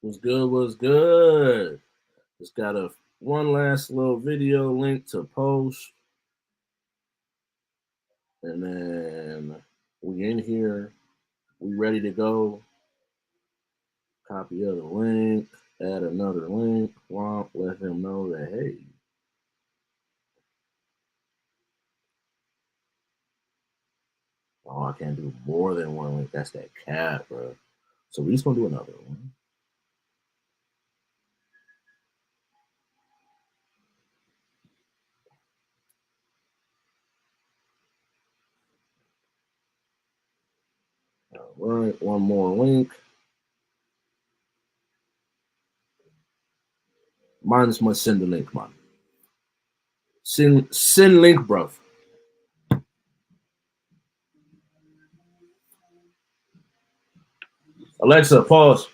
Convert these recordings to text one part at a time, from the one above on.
What's good? What's good? Just got a one last little video link to post, and then we in here. We ready to go. Copy of the link. Add another link. Let him know that hey. Oh, I can't do more than one link. That's that cap, bro. So we just gonna do another one. All right, one more link. Mine's must send the link, man. Send link, bro. Alexa, pause.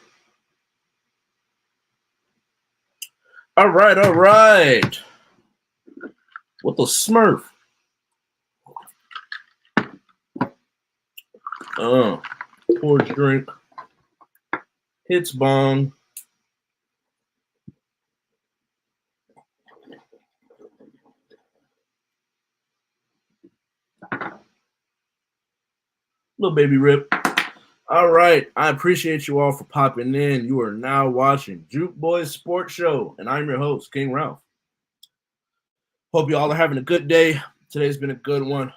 All right, all right. What the Smurf? Pours drink. Hits bong. Little baby rip. All right. I appreciate you all for popping in. You are now watching Juke Boys Sports Show, and I'm your host, Kyng Ralph. Hope you all are having a good day. Today's been a good one.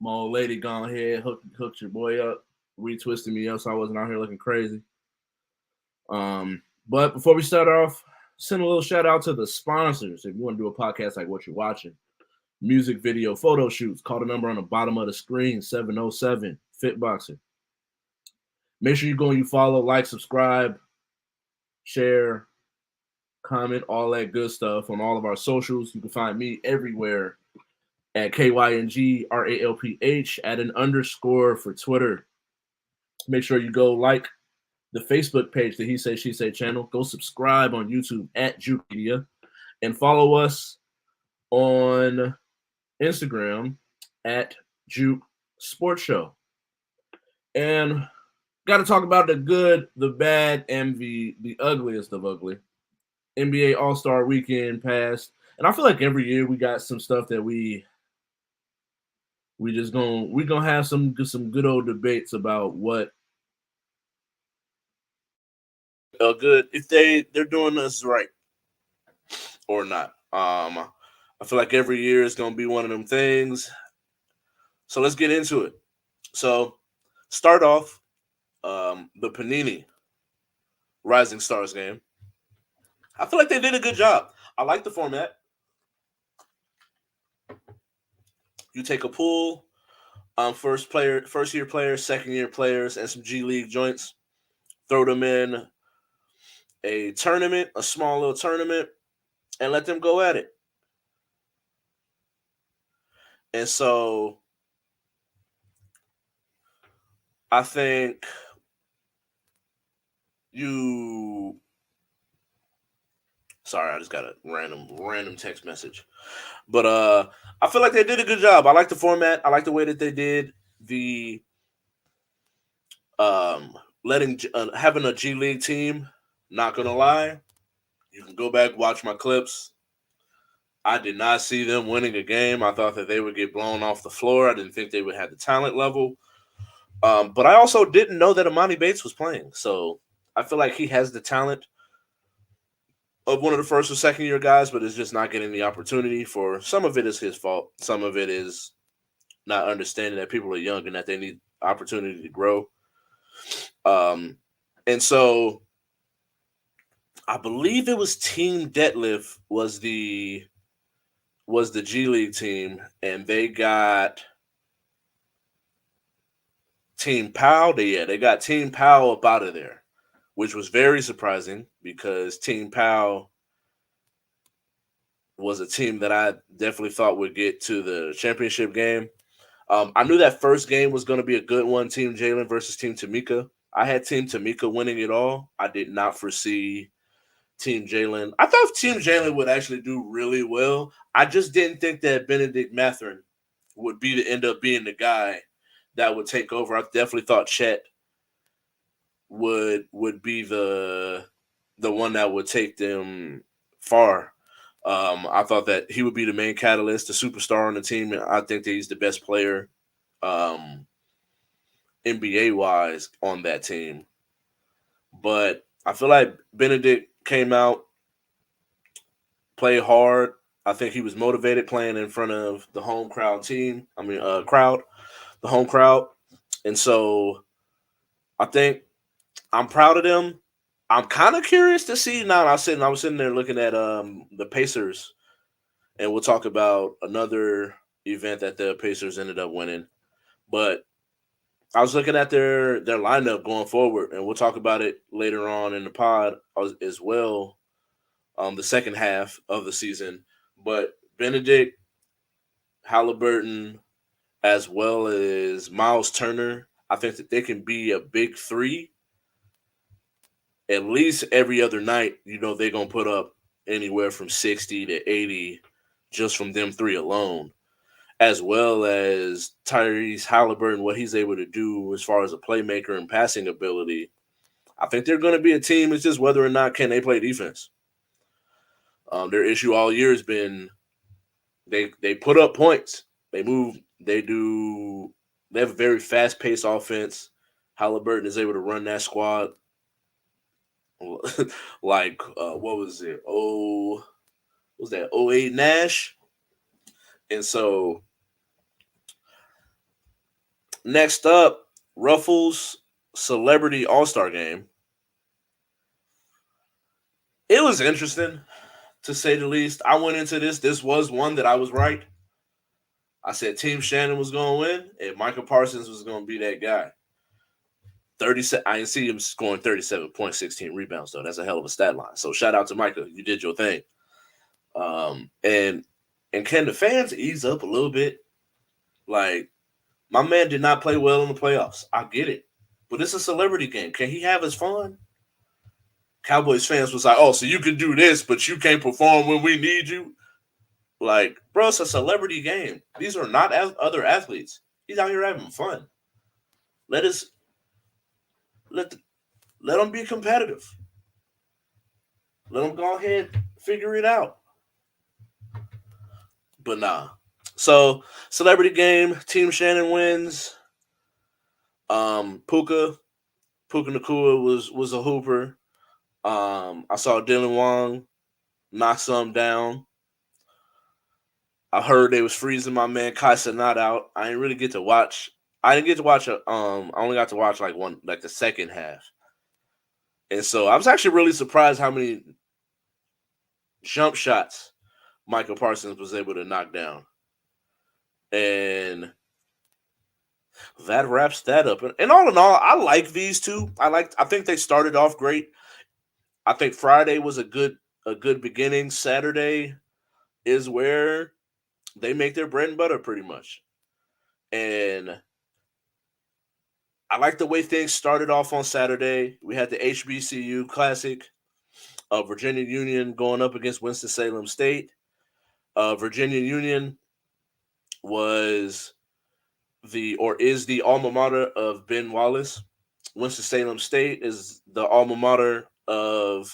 My old lady gone ahead, hooked your boy up, retwisted me up so I wasn't out here looking crazy. But before we start off, send a little shout out to the sponsors. If you want to do a podcast like what you're watching, music, video, photo shoots, call the number on the bottom of the screen, 707 Fitboxer. Make sure you go and you follow, like, subscribe, share, comment, all that good stuff on all of our socials. You can find me everywhere at KYNGRALPH, at an underscore for Twitter. Make sure you go like the Facebook page, the He Say She Say channel. Go subscribe on YouTube at Juke Media, and follow us on Instagram at Juke Sports Show. And got to talk about the good, the bad, and the ugliest of ugly. NBA All-Star Weekend passed, and I feel like every year we got some stuff that we gonna have some good old debates about what good if they're doing us right or not. I feel like every year is gonna be one of them things. So let's get into it. So start off the Panini Rising Stars game. I feel like they did a good job. I like the format. You take a pool, first year players, second year players, and some G League joints. Throw them in a tournament, a small little tournament, and let them go at it. And so I think sorry, I just got a random text message. But I feel like they did a good job. I like the format. I like the way that they did the having a G League team. Not gonna lie, you can go back, watch my clips. I did not see them winning a game. I thought that they would get blown off the floor. I didn't think they would have the talent level. But I also didn't know that Amani Bates was playing. So I feel like he has the talent of one of the first or second year guys, but is just not getting the opportunity. For some of it is his fault. Some of it is not understanding that people are young and that they need opportunity to grow. And so I believe it was Team Detlef was the G League team, and they got Team Powell. They got Team Powell up out of there, which was very surprising because Team Powell was a team that I definitely thought would get to the championship game. I knew that first game was going to be a good one, Team Jalen versus Team Tamika. I had Team Tamika winning it all. I did not foresee Team Jalen. I thought Team Jalen would actually do really well. I just didn't think that Benedict Mathurin would end up being the guy that would take over. I definitely thought Chet would be the one that would take them far. I thought that he would be the main catalyst, the superstar on the team, and I think that he's the best player, um, NBA wise, on that team. But I feel like Benedict came out, played hard. I think he was motivated playing in front of the home crowd team. Crowd, the home crowd, and so I think I'm proud of them. I'm kind of curious to see now. I was sitting there looking at the Pacers, and we'll talk about another event that the Pacers ended up winning. But I was looking at their lineup going forward, and we'll talk about it later on in the pod as well. The second half of the season, but Benedict, Halliburton, as well as Miles Turner, I think that they can be a big three at least every other night. They're gonna put up anywhere from 60 to 80 just from them three alone, as well as Tyrese Halliburton, what he's able to do as far as a playmaker and passing ability. I think they're going to be a team. It's just whether or not can they play defense. Their issue all year has been they put up points. They move. They do. They have a very fast paced offense. Halliburton is able to run that squad. Like what was it? Was that 08 Nash? And so next up, Ruffles Celebrity All Star Game. It was interesting, to say the least. I went into this. This was one that I was right. I said Team Shannon was going to win, and Michael Parsons was going to be that guy. 37. I didn't see him scoring 37 points, 16 rebounds though. That's a hell of a stat line. So shout out to Michael. You did your thing. And can the fans ease up a little bit? Like, my man did not play well in the playoffs. I get it, but it's a celebrity game. Can he have his fun? Cowboys fans was like, "Oh, so you can do this, but you can't perform when we need you." Like, bro, it's a celebrity game. These are not other athletes. He's out here having fun. Let us let the, let him be competitive. Let him go ahead figure it out. But nah. So celebrity game. Team Shannon wins. Puka Nakua was a hooper. I saw Dylan Wong knock some down. I heard they was freezing my man Kai Cenat out. I didn't really get to watch. I didn't get to watch I only got to watch like the second half. And so I was actually really surprised how many jump shots Michael Parsons was able to knock down. And that wraps that up. And all in all, I like these two. I think they started off great. I think Friday was a good beginning. Saturday is where they make their bread and butter pretty much. And I like the way things started off on Saturday. We had the HBCU Classic, Virginia Union going up against Winston-Salem State. Virginia Union was is the alma mater of Ben Wallace. Winston-Salem State is the alma mater of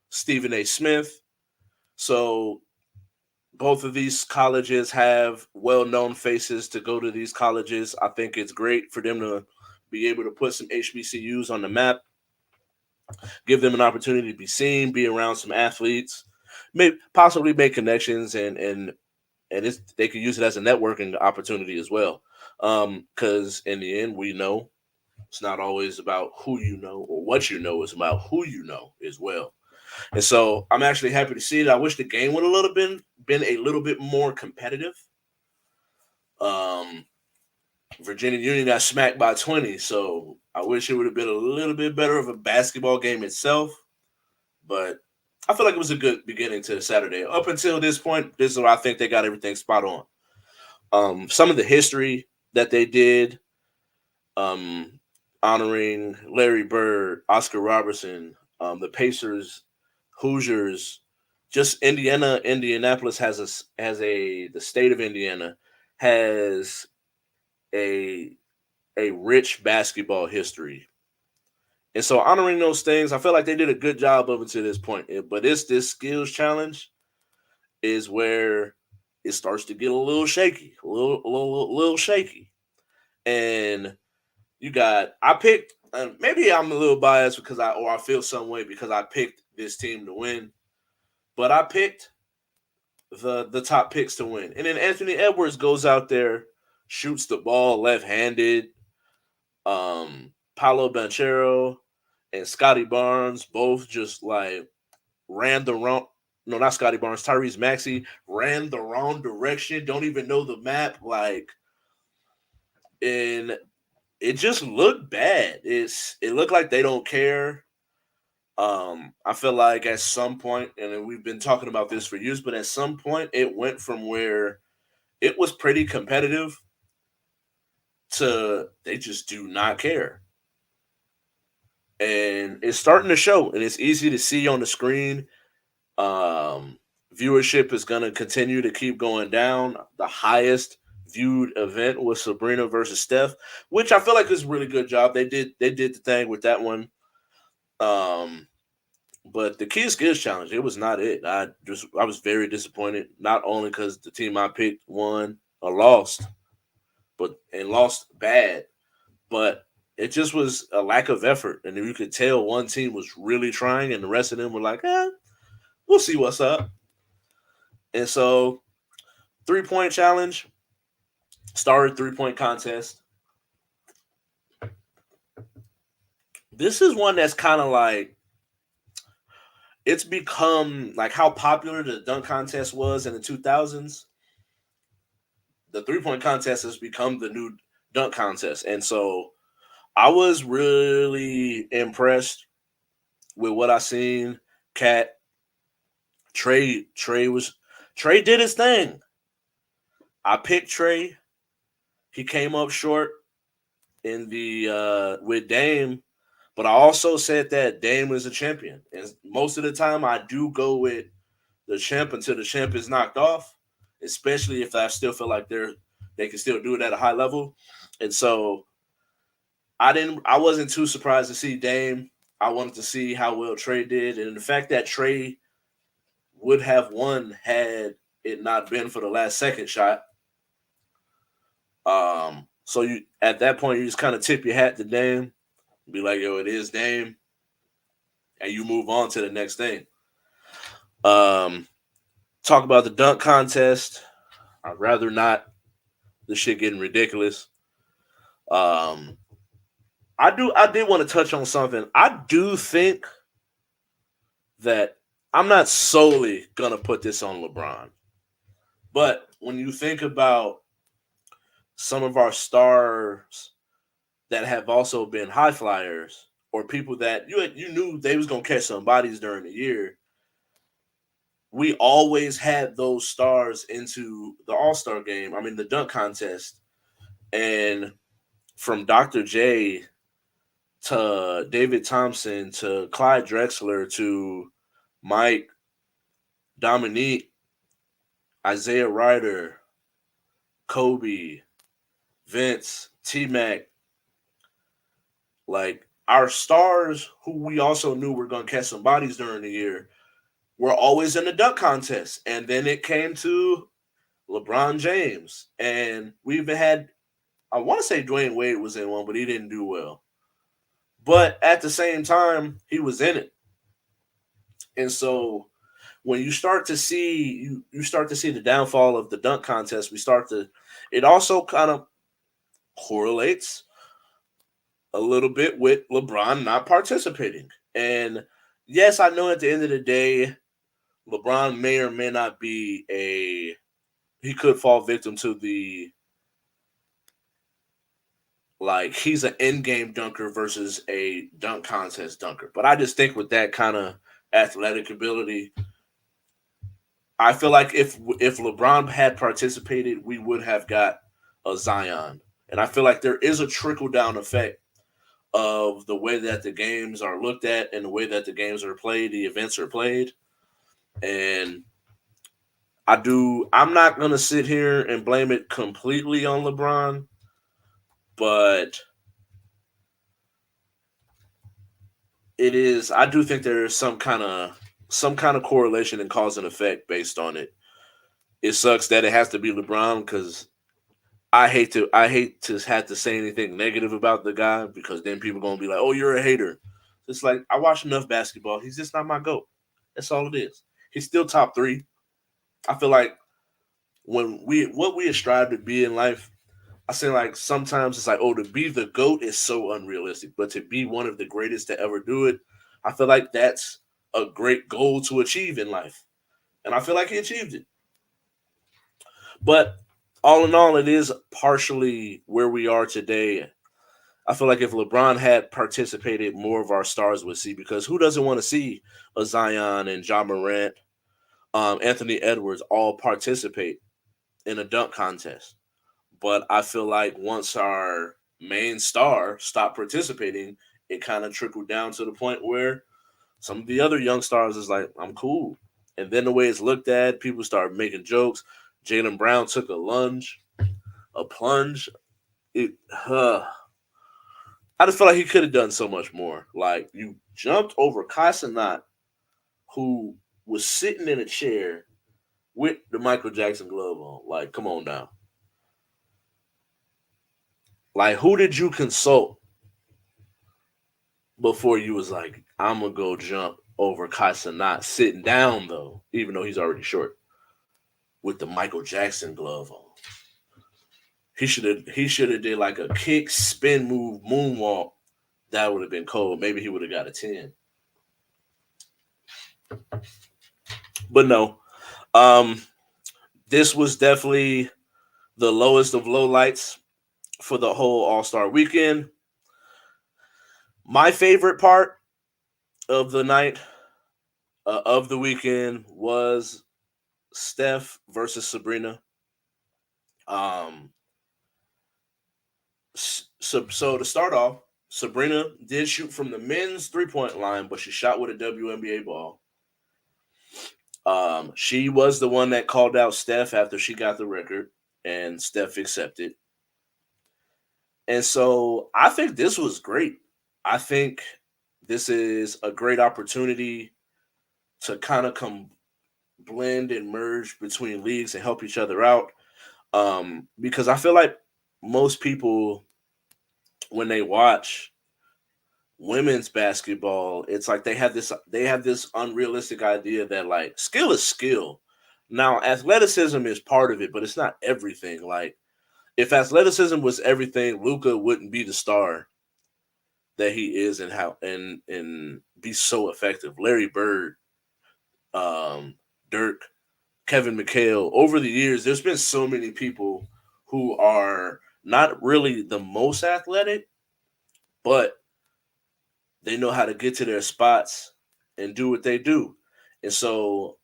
Stephen A. Smith. So both of these colleges have well-known faces to go to these colleges. I think it's great for them to be able to put some HBCUs on the map, give them an opportunity to be seen, be around some athletes, maybe possibly make connections, and they could use it as a networking opportunity as well. Because in the end, we know it's not always about who you know or what you know; it's about who you know as well. And so I'm actually happy to see it. I wish the game would have been a little bit more competitive. Um, Virginia Union got smacked by 20, so I wish it would have been a little bit better of a basketball game itself. But I feel like it was a good beginning to Saturday. Up until this point, this is where I think they got everything spot on. Some of the history that they did, um, honoring Larry Bird, Oscar Robertson, the Pacers, Hoosiers, just Indianapolis the state of Indiana has a a rich basketball history, And so honoring those things, I feel like they did a good job of it to this point. But it's this skills challenge is where it starts to get a little shaky, a little shaky. And you got I picked. Maybe I'm a little biased because I feel some way because I picked this team to win, but I picked the top picks to win. And then Anthony Edwards goes out there, shoots the ball left handed. Paolo Banchero and Scotty Barnes both just like ran the wrong. No, not Scotty Barnes. Tyrese Maxey ran the wrong direction. Don't even know the map. And it just looked bad. It looked like they don't care. I feel like at some point, and we've been talking about this for years, but at some point it went from where it was pretty competitive to they just do not care. And it's starting to show, and it's easy to see on the screen. Um, Viewership is going to continue to keep going down. The highest viewed event was Sabrina versus Steph, which I feel like is a really good job. They did the thing with that one. Um, but the Key Skills Challenge, it was not it. I was very disappointed, not only because the team I picked won or lost, but and lost bad, but it just was a lack of effort, and you could tell one team was really trying, and the rest of them were like, we'll see what's up." And so, 3-point challenge started 3-point contest. This is one that's kind of like it's become like how popular the dunk contest was in the 2000s. The 3-point contest has become the new dunk contest, and so I was really impressed with what I seen. Cat Trey did his thing. I picked Trey. He came up short in the with Dame, but I also said that Dame is a champion, and most of the time I do go with the champ until the champ is knocked off, especially if I still feel like they can still do it at a high level. And so I wasn't too surprised to see Dame. I wanted to see how well Trey did, and the fact that Trey would have won had it not been for the last second shot. So you at that point you just kind of tip your hat to Dame, be like, "Yo, it is Dame," and you move on to the next thing. Um, Talk about the dunk contest. I'd rather not. The shit getting ridiculous. Um, I did want to touch on something. I do think that I'm not solely gonna put this on LeBron, but when you think about some of our stars that have also been high flyers or people that you knew they was gonna catch some bodies during the year, we always had those stars into the All Star game. I mean, the dunk contest, and from Dr. J to David Thompson to Clyde Drexler to Mike, Dominique, Isaiah Ryder, Kobe, Vince, T Mac, like our stars who we also knew were going to catch some bodies during the year were always in the dunk contest. And then it came to LeBron James. And we even had, I want to say Dwayne Wade was in one, but he didn't do well. But at the same time, he was in it. And so when you start to see you start to see the downfall of the dunk contest, it also kind of correlates a little bit with LeBron not participating. And yes, I know at the end of the day, LeBron may or may not be he could fall victim to the like he's an end game dunker versus a dunk contest dunker. But I just think with that kind of athletic ability, I feel like if LeBron had participated, we would have got a Zion. And I feel like there is a trickle down effect of the way that the games are looked at and the way that the games are played, the events are played. And I'm not gonna sit here and blame it completely on LeBron, but it is. I do think there is some kind of correlation and cause and effect based on it. It sucks that it has to be LeBron because I hate to have to say anything negative about the guy because then people gonna be like, "Oh, you're a hater." It's like I watch enough basketball. He's just not my goat. That's all it is. He's still top three. I feel like when we strive to be in life, I say like sometimes it's like, oh, to be the GOAT is so unrealistic, but to be one of the greatest to ever do it, I feel like that's a great goal to achieve in life. And I feel like he achieved it. But all in all, it is partially where we are today. I feel like if LeBron had participated, more of our stars would see because who doesn't want to see a Zion and John Morant, Anthony Edwards all participate in a dunk contest? But I feel like once our main star stopped participating, it kind of trickled down to the point where some of the other young stars is like, I'm cool. And then the way it's looked at, people start making jokes. Jalen Brown took a plunge. It, I just feel like he could have done so much more. Like you jumped over Kai Cenat, who was sitting in a chair with the Michael Jackson glove on. Like, come on now. Like, who did you consult before you was like, I'm gonna go jump over Kai Cenat sitting down though, even though he's already short with the Michael Jackson glove on. He should have did like a kick, spin move, moonwalk. That would have been cold. Maybe he would have got a 10. But no. Um this was definitely the lowest of low lights for the whole All-Star weekend. My favorite part of the night of the weekend was Steph versus Sabrina. Um, so to start off, Sabrina did shoot from the men's 3 point line, but she shot with a WNBA ball. She was the one that called out Steph after she got the record, and Steph accepted. And so I think this was great. I think this is a great opportunity to kind of come blend and merge between leagues and help each other out. Because I feel like most people when they watch women's basketball, it's like they have this unrealistic idea that like skill is skill. Now, athleticism is part of it, but it's not everything. Like if athleticism was everything, Luca wouldn't be the star that he is and how and be so effective. Larry Bird, Dirk, Kevin McHale. Over the years, there's been so many people who are not really the most athletic, but they know how to get to their spots and do what they do. And so,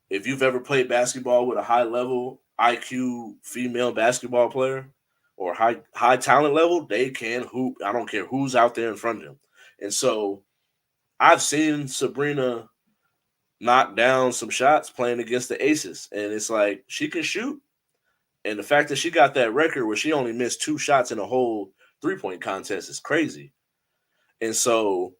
if you've ever played basketball with a high level IQ female basketball player or high talent level, they can hoop. I don't care who's out there in front of them. And so, I've seen Sabrina knock down some shots playing against the Aces, and it's like she can shoot. And the fact that she got that record where she only missed 2 shots in a whole 3 point contest is crazy. And so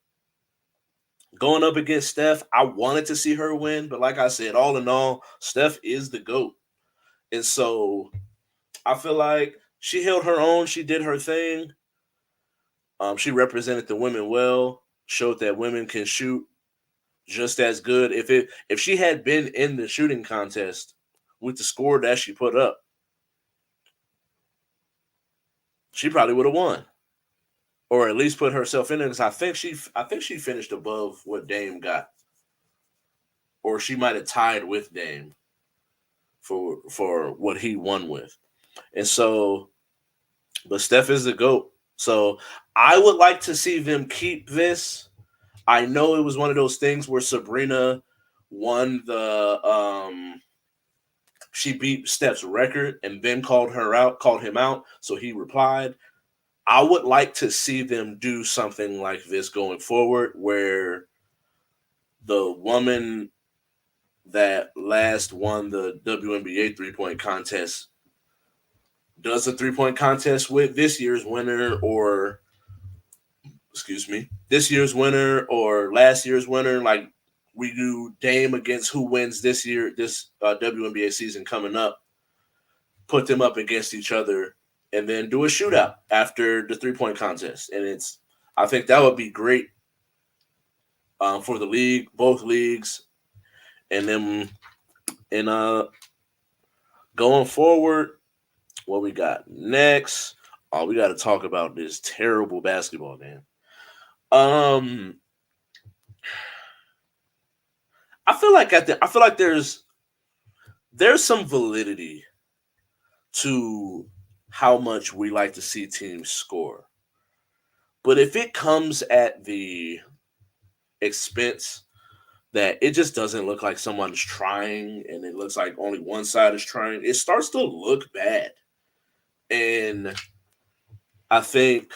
going up against Steph, I wanted to see her win, but like I said, all in all, Steph is the GOAT. And so I feel like she held her own. She did her thing. She represented the women well, showed that women can shoot just as good. If she had been in the shooting contest with the score that she put up, she probably would have won. Or at least put herself in it because I think she finished above what Dame got. Or she might have tied with Dame for what he won with. And so, but Steph is the GOAT. So I would like to see them keep this. I know it was one of those things where Sabrina won the she beat Steph's record and then called him out. So he replied. I would like to see them do something like this going forward where the woman that last won the WNBA 3 point contest does a 3 point contest with this year's winner or excuse me, this year's winner or last year's winner. Like we do Dame against who wins this year, this WNBA season coming up. Put them up against each other, and then do a shootout after the 3-point contest. And I think that would be great for the league, both leagues, and then and going forward, what we got next? Oh, we got to talk about this terrible basketball game. Um, I feel like there's some validity to how much we like to see teams score, but if it comes at the expense that it just doesn't look like someone's trying and it looks like only one side is trying, it starts to look bad. And I think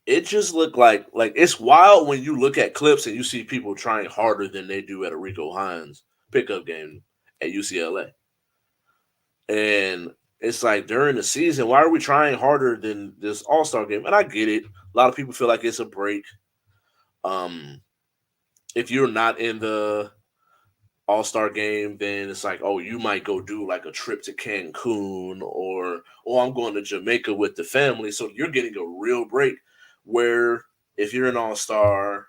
it just looked like it's wild when you look at clips and you see people trying harder than they do at a Rico Hines pickup game at UCLA. And it's like during the season, why are we trying harder than this All-Star game? And I get it. A lot of people feel like it's a break. Um, if you're not in the All-Star game, then it's like, oh, you might go do like a trip to Cancun or oh, I'm going to Jamaica with the family. So you're getting a real break. Where if you're an All-Star,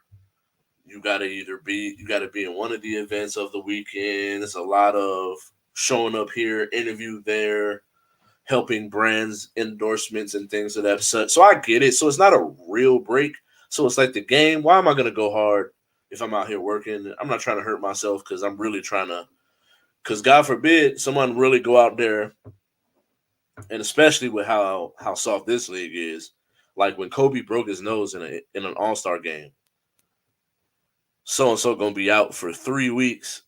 you gotta be in one of the events of the weekend. It's a lot of showing up here, interview there, helping brands, endorsements, and things of that such. So I get it. So it's not a real break. So it's like the game. Why am I gonna go hard if I'm out here working? I'm not trying to hurt myself because I'm really trying to. Because God forbid someone really go out there, and especially with how soft this league is, like when Kobe broke his nose in an All Star game, so and so gonna be out for 3 weeks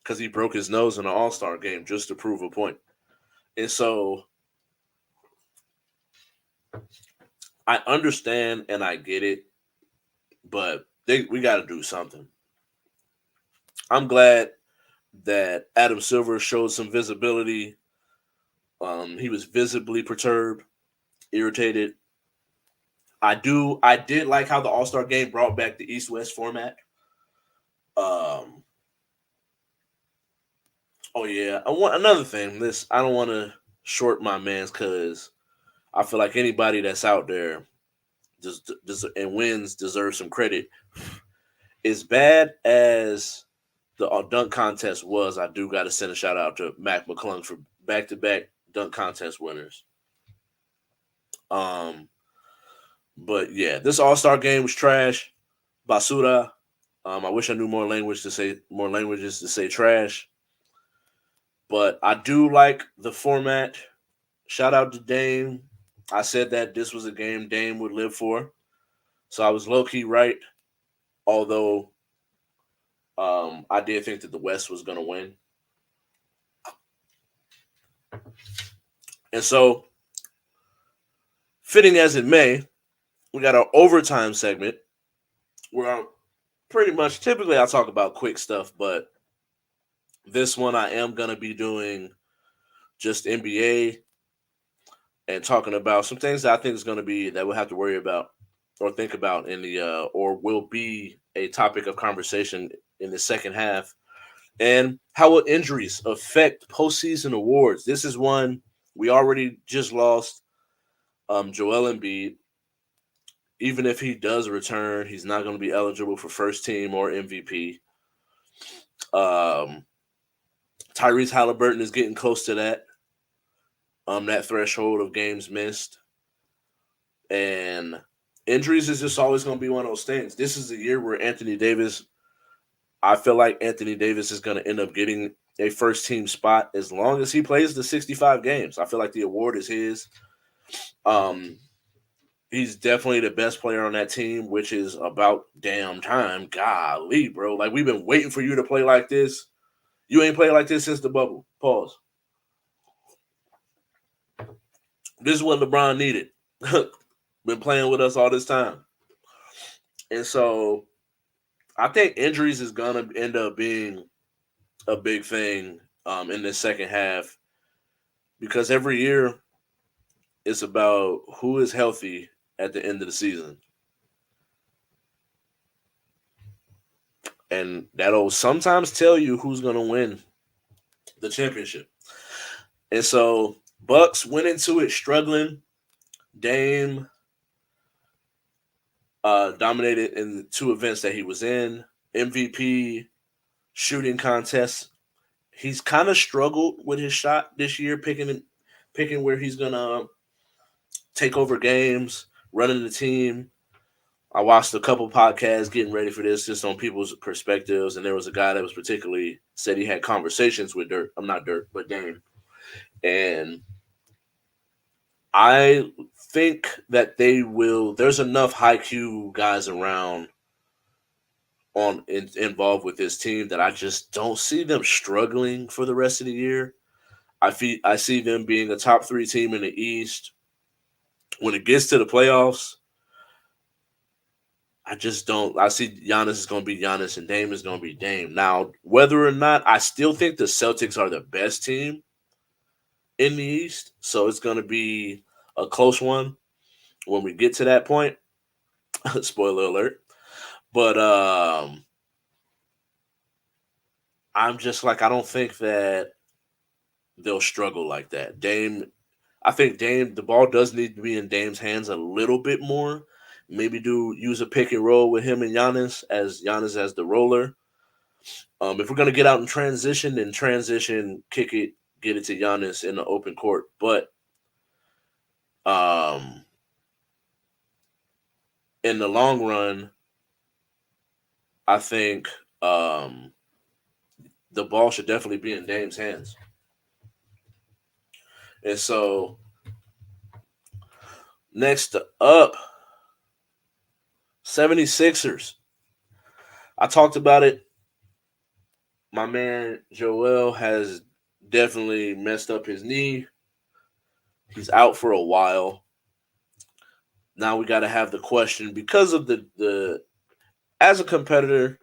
because he broke his nose in an All Star game just to prove a point. And so I understand and I get it, but we got to do something. I'm glad that Adam Silver showed some visibility. He was visibly perturbed, irritated. I did like how the All Star game brought back the East West format. Um, oh yeah, I want another thing. This I don't want to short my man's because I feel like anybody that's out there and wins deserves some credit. As bad as the dunk contest was, I do got to send a shout out to Mac McClung for back to back dunk contest winners. Um, but yeah, this All Star game was trash. Basura. I wish I knew more languages to say trash. But I do like the format. Shout out to Dame. I said that this was a game Dame would live for. So I was low key right. Although I did think that the West was going to win. And so, fitting as it may, we got our overtime segment where I'm pretty much typically I talk about quick stuff, but this one I am going to be doing just NBA and talking about some things that I think is going to be that we'll have to worry about or think about in the or will be a topic of conversation in the second half. And how will injuries affect postseason awards? This is one we already just lost. Joel Embiid, even if he does return, he's not going to be eligible for first team or MVP. Um, Tyrese Halliburton is getting close to that threshold of games missed, and injuries is just always going to be one of those things. This is a year where Anthony Davis. I feel like Anthony Davis is going to end up getting a first team spot as long as he plays the 65 games. I feel like the award is his. Um, he's definitely the best player on that team, which is about damn time. Golly, bro. Like, we've been waiting for you to play like this. You ain't played like this since the bubble. Pause. This is what LeBron needed. Been playing with us all this time. And so I think injuries is going to end up being a big thing in the second half because every year it's about who is healthy at the end of the season. And that'll sometimes tell you who's going to win the championship. And so Bucks went into it struggling. Dame dominated in the two events that he was in. MVP, shooting contest. He's kind of struggled with his shot this year, picking where he's gonna take over games, running the team. I watched a couple podcasts getting ready for this, just on people's perspectives, and there was a guy that was particularly said he had conversations with Dirk. I'm not Dirk, but Dame, and I think that they will. There's enough high Q guys around involved with this team that I just don't see them struggling for the rest of the year. I see them being a top three team in the East. When it gets to the playoffs, I just don't. I see Giannis is going to be Giannis and Dame is going to be Dame. Now, whether or not, I still think the Celtics are the best team in the East. So it's going to be a close one when we get to that point. Spoiler alert. But I'm just like, I don't think that they'll struggle like that. I think the ball does need to be in Dame's hands a little bit more. Maybe use a pick and roll with him and Giannis as the roller. If we're gonna get out in transition, then transition, kick it, get it to Giannis in the open court. But um, in the long run, I think the ball should definitely be in Dame's hands. And so next up, 76ers. I talked about it. My man Joel has definitely messed up his knee. He's out for a while. Now we got to have the question because of the as a competitor,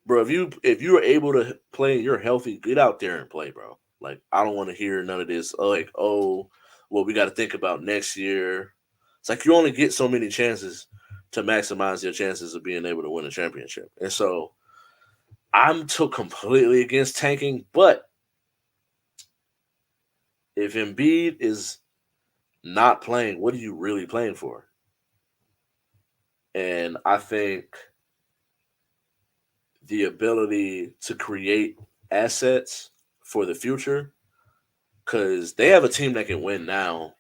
bro. If you are able to play and you're healthy, get out there and play, bro. Like, I don't want to hear none of this. Like, oh, well, we got to think about next year. It's like you only get so many chances to maximize your chances of being able to win a championship. And so I'm too completely against tanking, but if Embiid is not playing, what are you really playing for? And I think the ability to create assets for the future, because they have a team that can win now.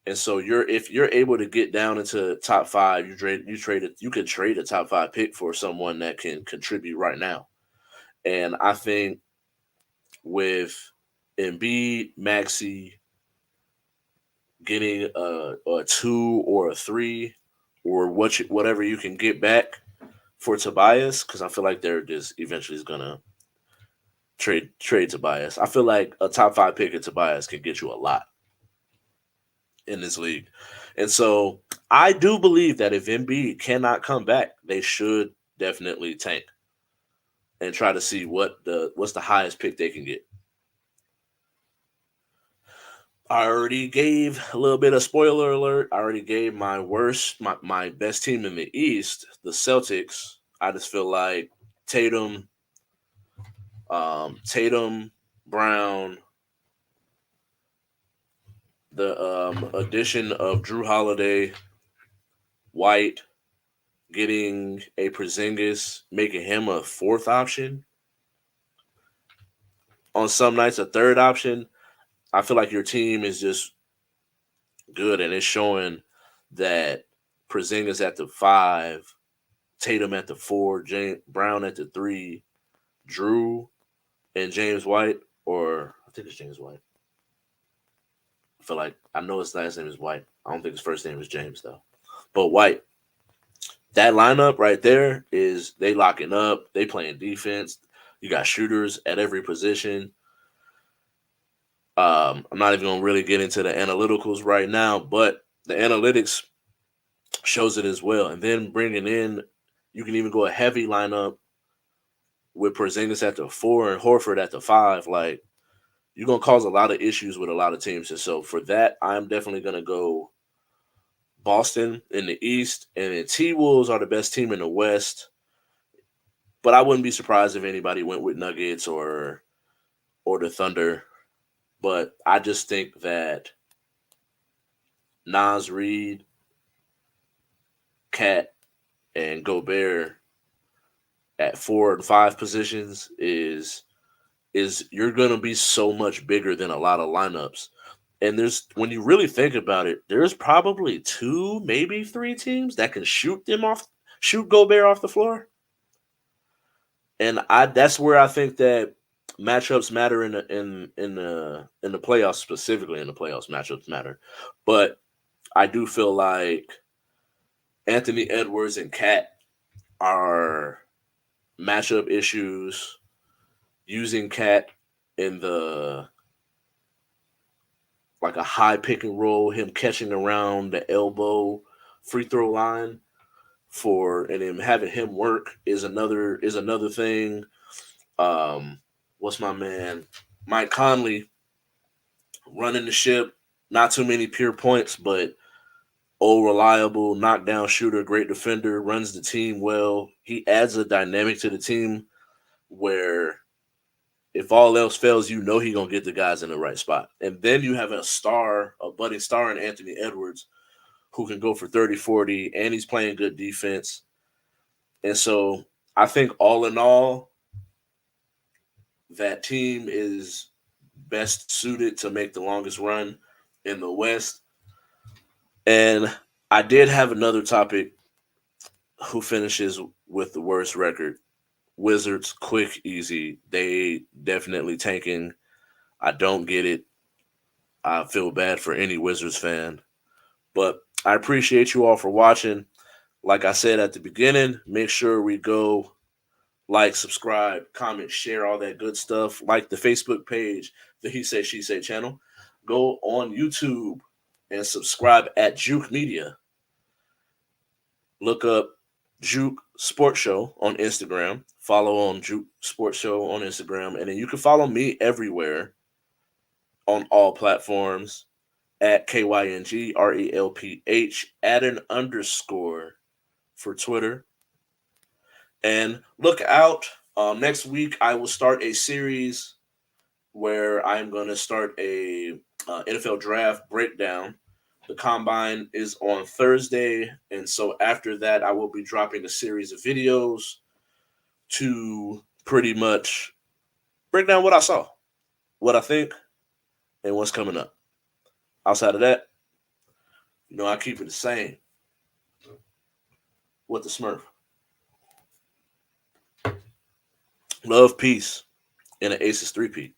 And so if you're able to get down into top five, you could trade a top five pick for someone that can contribute right now. And I think with Embiid, Maxi getting a two or a three or whatever you can get back for Tobias, because I feel like they're just eventually is gonna trade Tobias. I feel like a top five pick of Tobias can get you a lot in this league. And so I do believe that if Embiid cannot come back, they should definitely tank and try to see what's the highest pick they can get. I already gave a little bit of spoiler alert. I already gave my best team in the East, the Celtics. I just feel like Tatum, Tatum, Brown, the addition of Drew Holiday, White, getting a Porzingis, making him a fourth option. On some nights, a third option. I feel like your team is just good, and it's showing that Porzingis at the five, Tatum at the four, Brown at the three, Drew and James White, or I think it's James White. I feel like I know his last name is White. I don't think his first name is James though. But White, that lineup right there is they locking up, they playing defense. You got shooters at every position. I'm not even gonna really get into the analyticals right now, but the analytics shows it as well. And then bringing in, you can even go a heavy lineup with Porzingis at the four and Horford at the five. Like, you're gonna cause a lot of issues with a lot of teams. And so for that, I'm definitely gonna go Boston in the East, and the T Wolves are the best team in the West. But I wouldn't be surprised if anybody went with Nuggets or the Thunder. But I just think that Nas Reed, Cat, and Gobert at 4 and 5 positions is you're gonna be so much bigger than a lot of lineups. And there's when you really think about it, there's probably two, maybe three teams that can shoot Gobert off the floor. And I that's where I think that matchups matter in the playoffs, specifically in the playoffs matchups matter. But I do feel like Anthony Edwards and Cat are matchup issues. Using Cat in the like a high pick and roll, him catching around the elbow free throw line for and then having him work is another thing. Um, what's my man? Mike Conley running the ship. Not too many pure points, but reliable, knockdown shooter, great defender, runs the team well. He adds a dynamic to the team where if all else fails, you know he gonna get the guys in the right spot. And then you have a budding star in Anthony Edwards who can go for 30, 40, and he's playing good defense. And so I think all in all, that team is best suited to make the longest run in the West. And I did have another topic: who finishes with the worst record? Wizards, quick, easy. They definitely tanking. I don't get it. I feel bad for any Wizards fan. But I appreciate you all for watching. Like I said at the beginning, make sure we go like, subscribe, comment, share, all that good stuff. Like the Facebook page, the He Say She Say channel. Go on YouTube and subscribe at J.U.K Media. Look up J.U.K Sports Show on Instagram. Follow on J.U.K Sports Show on Instagram. And then you can follow me everywhere on all platforms at KYNGRELPH. Add an underscore for Twitter. And look out. Next week, I will start a series where I'm going to start a NFL draft breakdown. The combine is on Thursday, and so after that, I will be dropping a series of videos to pretty much break down what I saw, what I think, and what's coming up. Outside of that, I keep it the same with the Smurf. Love, peace, and an Aces 3P.